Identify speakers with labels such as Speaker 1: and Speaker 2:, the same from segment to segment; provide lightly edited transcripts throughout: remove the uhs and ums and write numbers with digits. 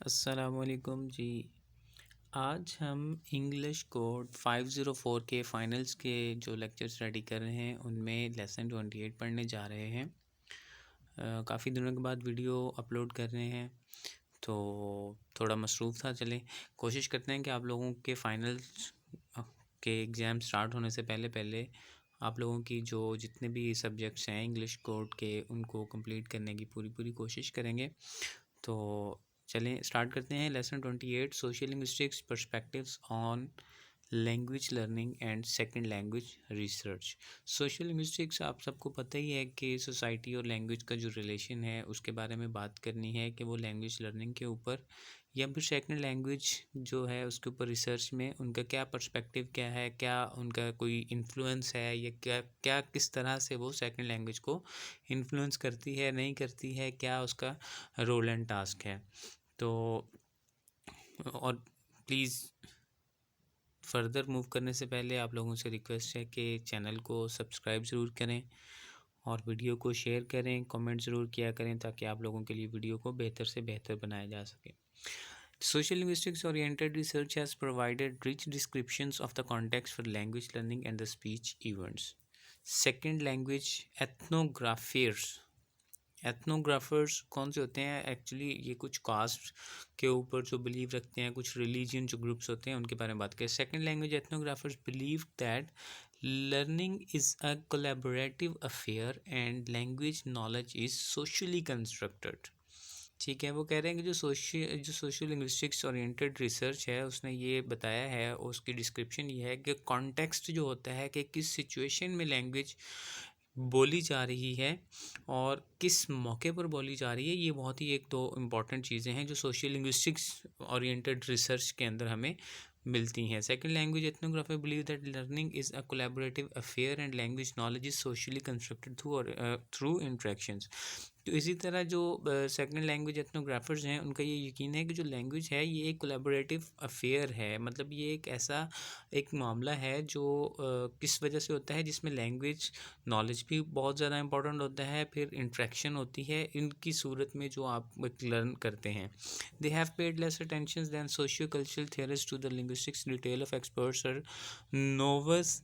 Speaker 1: अस्सलामुअलैकुम जी। आज हम इंग्लिश कोड 504 के फाइनल्स के जो लेक्चर्स रेडी कर रहे हैं उनमें लेसन 28 पढ़ने जा रहे हैं। काफ़ी दिनों के बाद वीडियो अपलोड कर रहे हैं तो थोड़ा मसरूफ़ था। चलें कोशिश करते हैं कि आप लोगों के फाइनल्स के एग्ज़ाम स्टार्ट होने से पहले पहले आप लोगों की जो जितने भी सब्जेक्ट्स हैं इंग्लिश कोड के उनको कंप्लीट करने की पूरी कोशिश करेंगे। तो चलें स्टार्ट करते हैं। Lesson 28 social linguistics perspectives on language learning and second language research. Social linguistics आप सबको पता ही है कि सोसाइटी और लैंग्वेज का जो रिलेशन है उसके बारे में बात करनी है कि वो लैंग्वेज लर्निंग के ऊपर या फिर सेकंड लैंग्वेज जो है उसके ऊपर रिसर्च में उनका क्या पर्सपेक्टिव क्या है, क्या उनका कोई इन्फ्लुएंस है या क्या क्या किस तरह से वो सेकंड लैंग्वेज को इन्फ्लुएंस करती है नहीं करती है, क्या उसका रोल एंड टास्क है। तो और प्लीज़ फर्दर मूव करने से पहले आप लोगों से रिक्वेस्ट है कि चैनल को सब्सक्राइब ज़रूर करें और वीडियो को शेयर करें, कमेंट ज़रूर किया करें ताकि आप लोगों के लिए वीडियो को बेहतर से बेहतर बनाया जा सके। Social linguistics oriented research has provided rich descriptions of the context for language learning and the speech events. Second language एथनोग्राफर्स कौन से होते हैं? एक्चुअली ये कुछ कास्ट के ऊपर जो बिलीव रखते हैं, कुछ रिलीजन जो ग्रुप्स होते हैं उनके बारे में बात करें। Second language एथनोग्राफर्स believe that learning is a collaborative affair and language knowledge is socially constructed. ठीक है, वो कह रहे हैं कि जो सोशल लिंग्विस्टिक्स ओरिएंटेड रिसर्च है उसने ये बताया है, उसकी डिस्क्रिप्शन ये है कि कॉन्टेक्स्ट जो होता है कि किस सिचुएशन में लैंग्वेज बोली जा रही है और किस मौके पर बोली जा रही है, ये बहुत ही एक दो इम्पॉर्टेंट चीज़ें हैं जो सोशल लिंग्विस्टिक्स ओरिएंटेड रिसर्च के अंदर हमें मिलती हैं। Second language ethnographer believe that learning is a collaborative affair and language knowledge is socially constructed through interactions. तो इसी तरह जो सेकंड लैंग्वेज एथनोग्राफर्स हैं उनका ये यकीन है कि जो लैंग्वेज है ये एक कोलैबोरेटिव अफेयर है, मतलब ये एक ऐसा एक मामला है जो किस वजह से होता है जिसमें लैंग्वेज नॉलेज भी बहुत ज़्यादा इंपॉर्टेंट होता है, फिर इंट्रैक्शन होती है इनकी सूरत में जो आप लर्न करते हैं। They have paid less attention than socio cultural theorist to the linguistics detail of experts और novice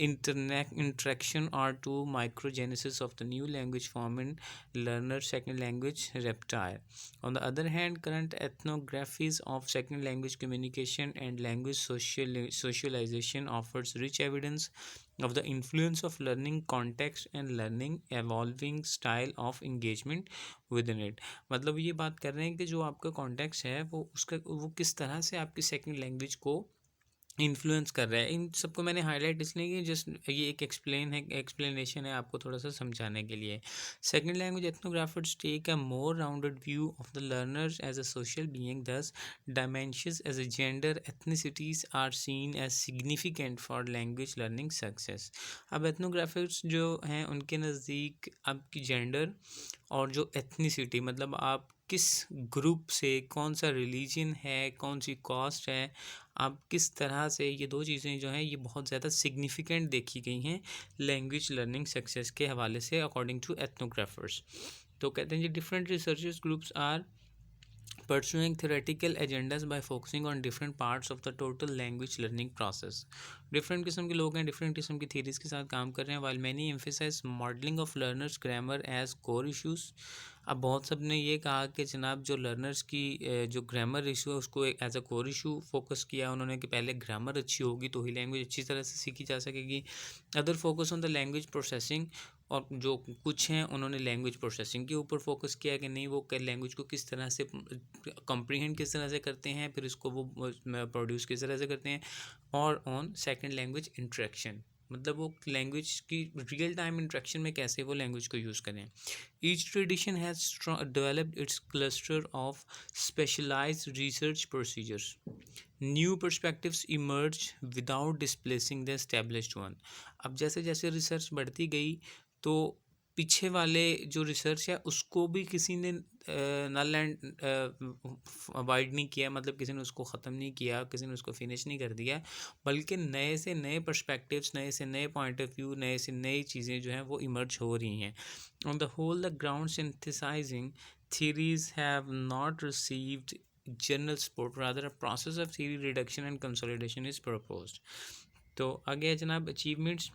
Speaker 1: internet interaction or to microgenesis of the new language form in learner second language reptile. On the other hand, current ethnographies of second language communication and language socialization offers rich evidence of the influence of learning context and learning evolving style of engagement within it. मतलब ये बात कर रहे हैं कि जो आपका context है वो किस तरह से आपकी सेकंड लैंग्वेज को इन्फ्लुएंस कर रहा है। इन सबको मैंने हाईलाइट इसलिए कि जस्ट ये एक एक्सप्लेनेशन है आपको थोड़ा सा समझाने के लिए। Second language ethnographers take a more rounded view of the learners as a social being, thus dimensions as a gender ethnicities are seen as significant for language learning success. अब एथनोग्राफर्स जो हैं उनके नज़दीक आपकी जेंडर और जो ethnicity, मतलब आप किस ग्रुप से, कौन सा रिलीजन है, कौन सी कास्ट है, आप किस तरह से, ये दो चीज़ें जो हैं ये बहुत ज़्यादा सिग्निफिकेंट देखी गई हैं लैंग्वेज लर्निंग सक्सेस के हवाले से अकॉर्डिंग टू एथनोग्राफर्स। तो कहते हैं जी different researchers groups are pursuing theoretical agendas by focusing on different parts of the total language learning process. Different किस्म के लोग हैं, डिफरेंट किस्म की थीरीज़ के साथ काम कर रहे हैं। while many emphasize modeling of learners grammar as core issues. अब बहुत सब ने ये कहा कि जनाब जो लर्नर्स की जो ग्रामर इशू है उसको एक as a core issue focus किया उन्होंने कि पहले ग्रामर अच्छी होगी तो ही लैंग्वेज अच्छी तरह से सीखी जा सकेगी। Other focus on the language processing, और जो कुछ हैं उन्होंने लैंग्वेज प्रोसेसिंग के ऊपर फोकस किया कि नहीं वो लैंग्वेज को किस तरह से कंप्रीहेंड किस तरह से करते हैं, फिर इसको वो प्रोड्यूस किस तरह से करते हैं। और ऑन सेकंड लैंग्वेज इंट्रैक्शन, मतलब वो लैंग्वेज की रियल टाइम इंट्रैक्शन में कैसे वो लैंग्वेज को यूज़ करें। Each tradition has developed its cluster of specialised research procedures. New perspectives emerge without displacing the established one. अब जैसे जैसे रिसर्च बढ़ती गई तो पीछे वाले जो रिसर्च है उसको भी किसी ने नल एंड अवॉइड नहीं किया, मतलब किसी ने उसको ख़त्म नहीं किया, किसी ने उसको फिनिश नहीं कर दिया, बल्कि नए से नए पर्सपेक्टिव्स, नए से नए पॉइंट ऑफ व्यू, नए से नई चीज़ें जो हैं वो इमर्ज हो रही हैं। On the whole the ground synthesising theories have not received general support, rather a process of theory reduction and consolidation is proposed. तो आगे है जनाब achievements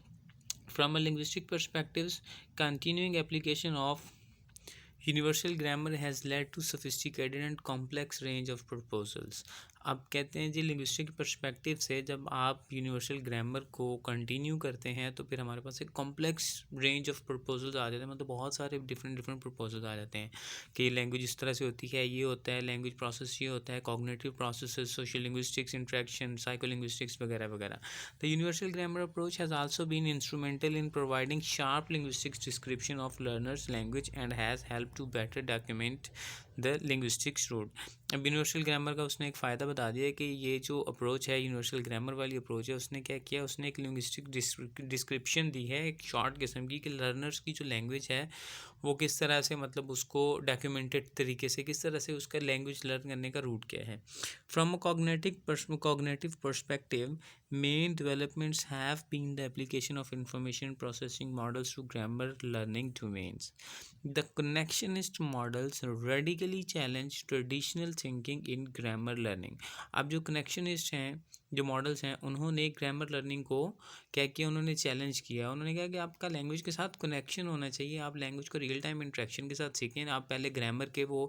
Speaker 1: from a linguistic perspectives. Continuing application of universal grammar has led to sophisticated and complex range of proposals. अब कहते हैं जी linguistic perspective से जब आप यूनिवर्सल ग्रामर को कंटिन्यू करते हैं तो फिर हमारे पास एक कॉम्प्लेक्स रेंज ऑफ प्रपोजल्स आ जाते हैं, मतलब बहुत सारे डिफरेंट प्रपोजल्स आ जाते हैं कि लैंग्वेज इस तरह से होती है, ये होता है, लैंग्वेज प्रोसेस ये होता है, cognitive processes, social linguistics, interaction, psycho linguistics वगैरह वगैरह. The universal grammar approach has also been instrumental in providing sharp linguistics description of learners language and has help to better document the linguistics route. अब universal grammar का उसने एक फ़ायदा बता दिया कि ये जो अप्रोच है, यूनिवर्सल ग्रामर वाली अप्रोच है, उसने क्या किया, उसने एक लिंग्विस्टिक डिस्क्रिप्शन दी है एक शॉर्ट किस्म की कि लर्नर्स की जो लैंग्वेज है वो किस तरह से, मतलब उसको डॉक्यूमेंटेड तरीके से किस तरह से उसका लैंग्वेज लर्न करने का रूट क्या है. From a cognitive perspective, main developments have been the application of information processing models to grammar learning domains. The connectionist models radically challenge traditional thinking in grammar learning. अब जो कनेक्शनिस्ट हैं, जो models हैं, उन्होंने ग्रामर लर्निंग को क्या किया, उन्होंने चैलेंज किया. उन्होंने कहा कि आपका लैंग्वेज के साथ कनेक्शन होना चाहिए, आप लैंग्वेज को रियल टाइम इंट्रैक्शन के साथ सीखें. आप पहले ग्रामर के वो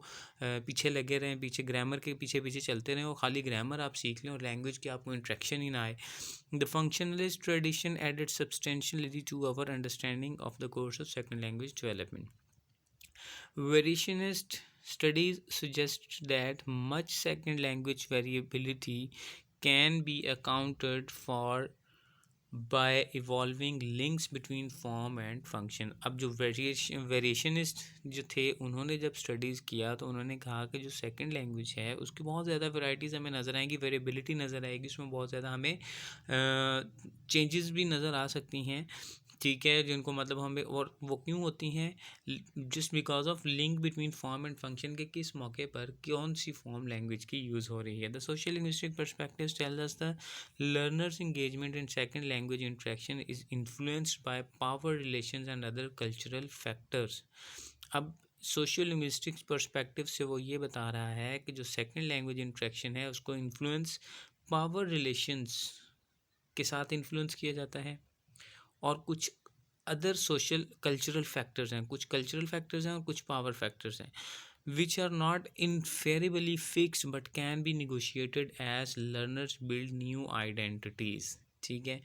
Speaker 1: पीछे लगे रहें, पीछे ग्रामर के पीछे पीछे चलते रहें, और खाली ग्रामर आप सीख लें और लैंग्वेज की आपको इंट्रैक्शन ही ना आए. The functionalist tradition added substantially to our understanding of the course of second language development. Variationist studies suggest that much second language variability can be accounted for by evolving links between form and function. अब जो variationist जो थे, उन्होंने जब studies किया तो उन्होंने कहा कि जो सेकंड लैंग्वेज है उसकी बहुत ज़्यादा वैरायटीज़ हमें नज़र आएंगी, वेरिएबिलिटी नज़र आएगी, उसमें बहुत ज़्यादा हमें चेंजेस भी नज़र आ सकती हैं, ठीक है, जिनको मतलब हमें, और वो क्यों होती हैं, just because of link between form and function के किस मौके पर कौन सी फॉर्म लैंग्वेज की यूज़ हो रही है. The social linguistic perspective tells us the learners engagement in second language interaction is influenced by power relations and other cultural factors. अब सोशल लिंग्विस्टिक्स पर्सपेक्टिव से वो ये बता रहा है कि जो सेकंड लैंग्वेज इंट्रैक्शन है उसको इन्फ्लुएंस पावर रिलेशंस के साथ इन्फ्लुएंस किया जाता है, और कुछ अदर सोशल कल्चरल फैक्टर्स हैं, कुछ कल्चरल फैक्टर्स हैं और कुछ पावर फैक्टर्स हैं, which are not inferably fixed but can be negotiated as learners build new identities. ठीक है,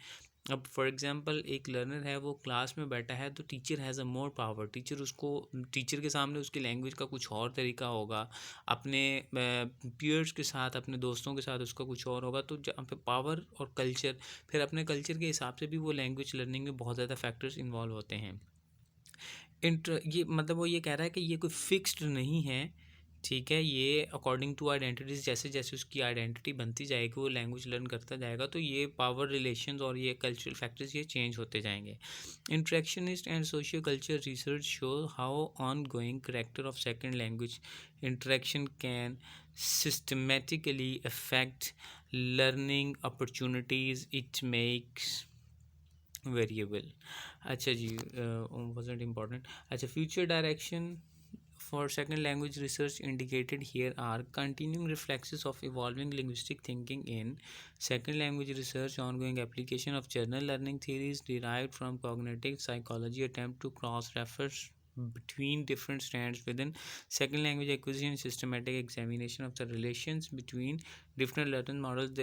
Speaker 1: अब फॉर एग्जांपल एक लर्नर है, वो क्लास में बैठा है तो teacher has a more power, teacher के सामने उसकी लैंग्वेज का कुछ और तरीका होगा, अपने पीयर्स के साथ, अपने दोस्तों के साथ उसका कुछ और होगा. तो जहाँ पे पावर और कल्चर, फिर अपने कल्चर के हिसाब से भी वो लैंग्वेज लर्निंग में बहुत ज़्यादा फैक्टर्स इन्वॉल्व होते हैं. ये मतलब वो ये कह रहा है कि ये कोई फिक्स्ड नहीं है, ठीक है, ये अकॉर्डिंग टू आइडेंटिटीज़, जैसे जैसे उसकी आइडेंटिटी बनती जाएगी, वो लैंग्वेज लर्न करता जाएगा, तो ये पावर रिलेशंस और ये कल्चरल फैक्टर्स ये चेंज होते जाएंगे. Interactionist and socio culture research show how ongoing character of second language interaction can systematically affect learning opportunities it makes variable. अच्छा जी, wasn't important. अच्छा, future direction for second language research indicated here are continuing reflexes of evolving linguistic thinking in second language research, ongoing application of general learning theories derived from cognitive psychology, attempt to cross-refer between different strands within second language acquisition, systematic examination of the relations between different learning models.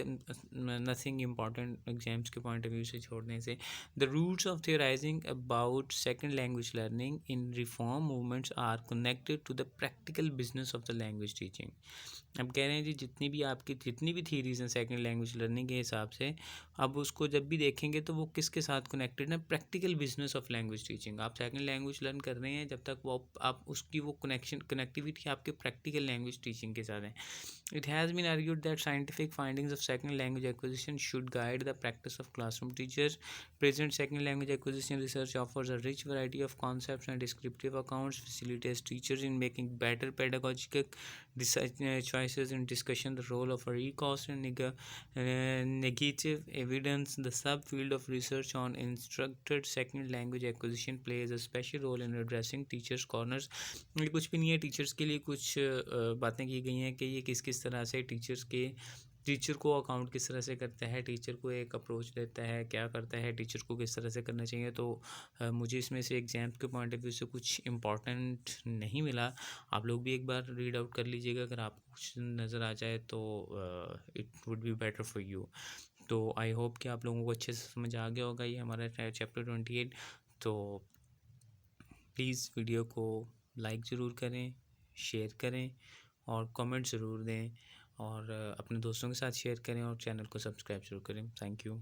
Speaker 1: Nothing important exams के point of view से छोड़ने से. The roots of theorizing about second language learning in reform movements are connected to the practical business of the language teaching. अब कह रहे हैं जी जितनी भी थीरीज हैं सेकंड लैंग्वेज लर्निंग के हिसाब से, अब उसको जब भी देखेंगे तो वो किसके साथ कनेक्टेड है, practical business of language teaching. आप सेकंड लैंग्वेज लर्न कर रहे हैं जब तक वो आप उसकी वो कनेक्टिविटी आपके प्रैक्टिकल लैंग्वेज टीचिंग के साथ है. It has been argued that scientific findings of second language acquisition should guide the practice of classroom teachers. Present second language acquisition research offers a rich variety of concepts and descriptive accounts, facilitates teachers in making better pedagogical choices in discussion, the role of recourse and negative evidence. The subfield of research on instructed second language acquisition plays a special role in addressing teachers corners. ये कुछ भी नहीं है, teachers के लिए कुछ बातें की गई हैं कि ये किस किस तरह से टीचर को अकाउंट किस तरह से करता है, टीचर को एक अप्रोच देता है, क्या करता है, टीचर को किस तरह से करना चाहिए। तो मुझे इसमें से एग्ज़ाम्स के पॉइंट ऑफ व्यू से कुछ इम्पॉर्टेंट नहीं मिला। आप लोग भी एक बार रीड आउट कर लीजिएगा, अगर आपको कुछ नज़र आ जाए तो it would be better for you. तो आई होप कि आप लोगों को अच्छे से समझ आ गया होगा ये हमारा चैप्टर 28। तो प्लीज़ वीडियो को लाइक ज़रूर करें, शेयर करें और कमेंट ज़रूर दें, और अपने दोस्तों के साथ शेयर करें और चैनल को सब्सक्राइब ज़रूर करें। Thank you.